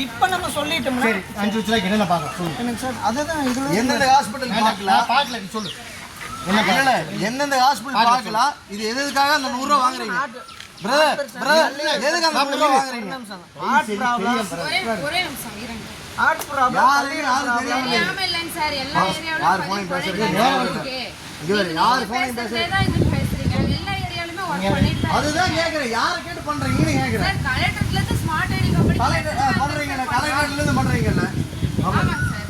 இப்ப நம்ம சொல்லிட்டோம்னா சரி 5 லட்சம் என்னென்ன பார்க்கலாம் சொல்லுங்க. எனக்கு சார் அதுதான் இதுல எந்தெந்த ஹாஸ்பிட்டல் பார்க்கலாம் பார்க்கல சொல்லு. இல்ல எந்தெந்த ஹாஸ்பிட்டல் பார்க்கலாம், இது எதுக்காக அந்த 100 ரூபாய் வாங்குறீங்க பிரதர்? எதுக்கு அந்த 100 ரூபாய் வாங்குறீங்க? ஹார்ட் ப்ராப்ளம் ஒரே நிமிஷம் இருங்க. ஹார்ட் ப்ராப்ளம் யாரும் தெரியாம தெரியாம இல்லைங்க சார், எல்லா ஏரியாவிலும் யார் போனையும் பேசுறது யார் போனையும் பேசுறது பேசுறீங்க. எல்லா ஏரியாவிலுமே ஒர்க் பண்ணிட்டு தான் அதுதான் கேக்குறேன். யாரை கேட்டு பண்றீங்கன்னு கேக்குறேன். சார். கலெக்டர்ல இருந்து ஸ்மார்ட் ஐடி கம்பெனி பண்றீங்கல்ல, கலெக்டர்ல இருந்து பண்றீங்கல்ல. ஆமா.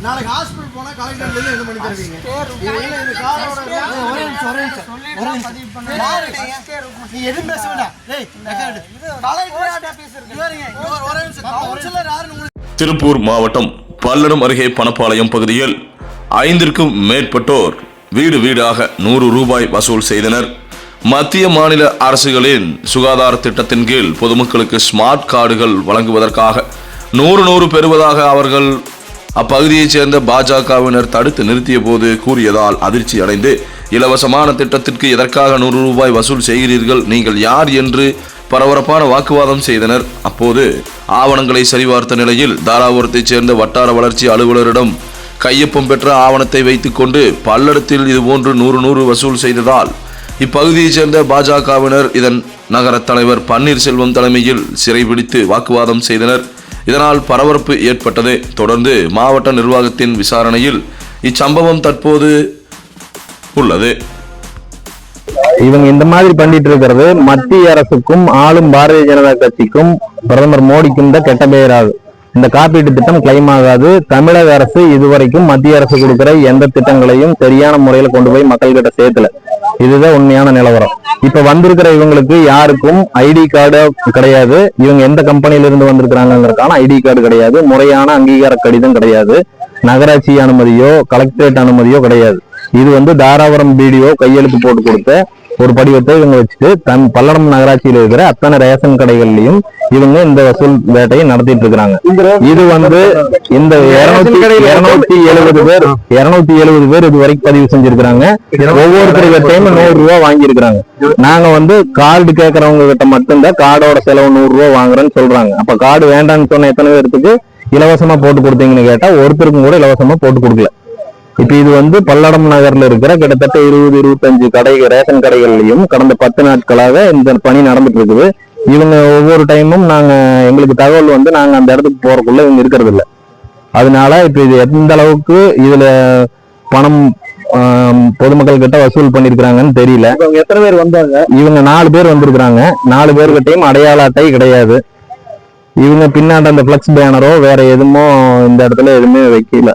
நாளைக்கு ஹாஸ்பிடல் போனா கலெக்டர்ல இருந்து என்ன பண்ணி தருவீங்க? இது காரோட ஒரே நிமிஷம் நீ எதுவும் பேச வேண்டாம். டேய் ரெக்கார்ட் கலெக்டர் ஆபீஸ் இருக்கு. ஒரே நிமிஷம் கவுன்சிலர் யாருன்னு திருப்பூர் மாவட்டம் பல்லடம் அருகே பணப்பாளையம் பகுதியில் 5க்கும் மேற்பட்டோர் வீடு வீடாக 100 ரூபாய் வசூல் செய்தனர். மத்திய மாநில அரசுகளின் சுகாதார திட்டத்தின் கீழ் பொதுமக்களுக்கு ஸ்மார்ட் கார்டுகள் வழங்குவதற்காக 100 பெறுவதாக அவர்கள் அப்பகுதியைச் சேர்ந்த பாஜகவினர் தடுத்து நிறுத்திய போது கூறியதால் அதிர்ச்சி அடைந்து இலவசமான திட்டத்திற்கு எதற்காக 100 ரூபாய் வசூல் செய்கிறீர்கள், நீங்கள் யார் என்று பரபரப்பான வாக்குவாதம் செய்தனர். அப்போது ஆவணங்களை சரிபார்த்த நிலையில் தாராபுரத்தைச் சேர்ந்த வட்டார வளர்ச்சி அலுவலரிடம் கையொப்பம் பெற்ற ஆவணத்தை வைத்துக்கொண்டு பல்லடத்தில் இதுபோன்று 100 வசூல் செய்ததால் இப்பகுதியைச் சேர்ந்த பாஜகவினர் இதன் நகர தலைவர் பன்னீர்செல்வம் தலைமையில் சிறைபிடித்து வாக்குவாதம் செய்தனர். இதனால் பரபரப்பு ஏற்பட்டது. தொடர்ந்து மாவட்ட நிர்வாகத்தின் விசாரணையில் இச்சம்பவம் தற்போது உள்ளது. இவங்க இந்த மாதிரி பண்ணிட்டு இருக்கிறது மத்திய அரசுக்கும் ஆளும் பாரதிய ஜனதா கட்சிக்கும் பிரதமர் மோடிக்கும் தான் கெட்ட பெயராகும். இந்த காப்பீட்டு திட்டம் கிளைம் ஆகாது. தமிழக அரசு இதுவரைக்கும் மத்திய அரசு கொடுக்கிற எந்த திட்டங்களையும் சரியான முறையில கொண்டு போய் மக்கள் கிட்ட சேர்த்துல. இதுதான் உண்மையான நிலவரம். இப்ப வந்திருக்கிற இவங்களுக்கு யாருக்கும் ஐடி கார்டு கிடையாது. இவங்க எந்த கம்பெனில இருந்து வந்திருக்கிறாங்கிறதுக்கான ஐடி கார்டு கிடையாது. முறையான அங்கீகார கடிதம் கிடையாது. நகராட்சி அனுமதியோ கலெக்டரேட் அனுமதியோ கிடையாது. இது தாராபுரம் பிடிஓ கையெழுத்து போட்டு கொடுத்த ஒரு படிவத்தை இவங்க வச்சுட்டு பல்லடம் நகராட்சியில் இருக்கிற அத்தனை ரேஷன் கடைகள்லயும் இவங்க இந்த வசூல் வேட்டையை நடத்திட்டு இருக்கிறாங்க. இது இந்த 270 பேர் இது வரைக்கும் பதிவு செஞ்சிருக்கிறாங்க. ஒவ்வொருத்தருக்கிட்டையும் 100 ரூபாய் வாங்கியிருக்கிறாங்க. நாங்க கார்டு கேட்கறவங்க கிட்ட மட்டும்தான் கார்டோட செலவு 100 ரூபாய் வாங்குறேன்னு சொல்றாங்க. அப்ப கார்டு வேண்டாம்னு சொன்ன எத்தனை பேருக்கு இலவசமா போட்டு கொடுத்தீங்கன்னு கேட்டா ஒருத்தருக்கும் கூட இலவசமா போட்டு கொடுக்கல. இப்ப இது பல்லடம் நகர்ல இருக்கிற கிட்டத்தட்ட 20-25 ரேஷன் கடைகள்லயும் கடந்த 10 நாட்களாக இந்த பணி நடந்துட்டு இருக்குது. இவங்க ஒவ்வொரு டைமும் எங்களுக்கு தகவல் நாங்க அந்த இடத்துக்கு போறதுக்குள்ள இவங்க இருக்கிறது இல்லை. அதனால இப்ப இது எந்த அளவுக்கு இதுல பணம் பொதுமக்கள் கிட்ட வசூல் பண்ணிருக்கிறாங்கன்னு தெரியல. எத்தனை பேர் வந்தாங்க? இவங்க 4 பேர் வந்திருக்கிறாங்க. 4 பேர்கிட்டையும் அடையாள அட்டை கிடையாது. இவங்க பின்னாடி அந்த பிளக்ஸ் பேனரோ வேற எதுமோ இந்த இடத்துல எதுவுமே வைக்கல.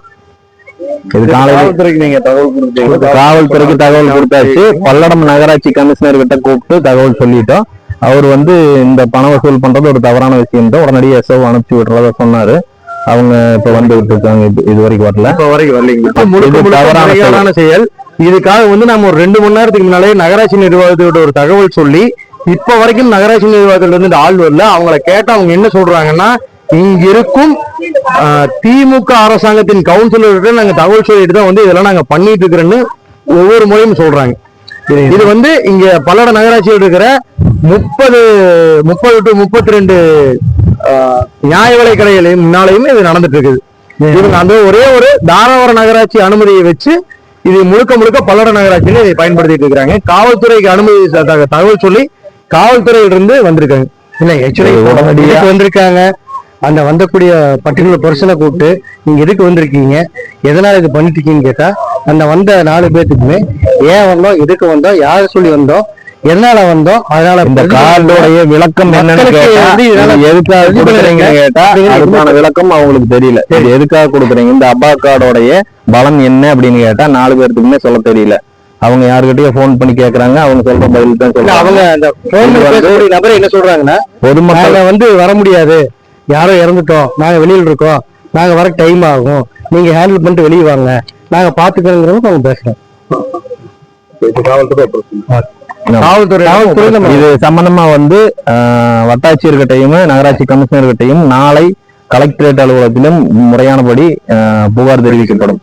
காவல்துறைக்கு நீங்க காவல்துறைக்கு தகவல் கொடுத்தாச்சு. பல்லடம் நகராட்சி கமிஷனர் கிட்ட கூப்பிட்டு தகவல் சொல்லிட்டோம். அவர் இந்த பண வசூல் பண்றது ஒரு தவறான விஷயம் தான், உடனடியாக எஸ்ஓ அனுப்பிச்சு விடுறத சொன்னாரு. அவங்க இப்ப வந்துட்டு இருக்காங்க. இது வரைக்கும் வரல. தவறான செயல். இதுக்காக நம்ம ஒரு 2 மணி நேரத்துக்கு முன்னாலே நகராட்சி நிர்வாகத்தோட ஒரு தகவல் சொல்லி இப்ப வரைக்கும் நகராட்சி நிர்வாகத்துல இருந்து ஆள் வரல. அவங்கள கேட்டா அவங்க என்ன சொல்றாங்கன்னா, இங்க இருக்கும் திமுக அரசாங்கத்தின் கவுன்சிலர்கிட்ட நாங்க தகவல் சொல்லிட்டு தான் இதெல்லாம் நாங்க பண்ணிட்டு இருக்கிறோன்னு ஒவ்வொரு முறையும் சொல்றாங்க. இது இங்க பல்லட நகராட்சியில் இருக்கிற 30 to 32 நியாய விலை கடைகளையும் முன்னாலையும் இது நடந்துட்டு இருக்குது. இவங்க ஒரே ஒரு தாராபுரம் நகராட்சி அனுமதியை வச்சு இது முழுக்க பல்லட நகராட்சியில இதை பயன்படுத்திட்டு இருக்கிறாங்க. காவல்துறைக்கு அனுமதி தகவல் சொல்லி காவல்துறையிலிருந்து வந்திருக்காங்க. இல்லை ஆக்சுவலி வந்திருக்காங்க. அந்த வந்தக்கூடிய பர்டிகுலர் பர்சனை கூப்பிட்டு நீங்க எதுக்கு வந்திருக்கீங்க, எதனால இது பண்ணிட்டு இருக்கீங்கன்னு கேட்டா அந்த வந்த 4 பேர்த்துக்குமே ஏன் வந்தோம், எதுக்கு வந்தோம், யார சொல்லி வந்தோம், எதனால வந்தோம், அதனால இந்த கார்டோடைய விளக்கம் என்னன்னு எதுக்காக கேட்டா அதுக்கான விளக்கம் அவங்களுக்கு தெரியல. எதுக்காக கொடுக்குறீங்க, இந்த அப்பா கார்டோடைய பலன் என்ன அப்படின்னு கேட்டா 4 பேர்த்துக்குமே சொல்ல தெரியல. அவங்க யாருக்கிட்டயும் போன் பண்ணி கேக்குறாங்க. அவங்க சொல்ற பதில் தான் சொல்றாங்க. அவங்க அந்த நபர் என்ன சொல்றாங்கன்னா, பொதுமக்கள் வர முடியாது, யாரோ இறந்துட்டோம், நாங்க வெளியில இருக்கோம், நாங்க வர டைம் ஆகும், நீங்க ஹேண்டில் பண்ணிட்டு வெளியே வாங்க, நாங்க பாத்துக்கிறோங்கிறவங்க அவங்க பேசுறோம். காவல்துறை இது சம்பந்தமா வட்டாட்சியர்கிட்டையும் நகராட்சி கமிஷனர்கிட்டையும் நாளை கலெக்டரேட் அலுவலகத்திலும் முறையானபடி புகார் தெரிவிக்கப்படும்.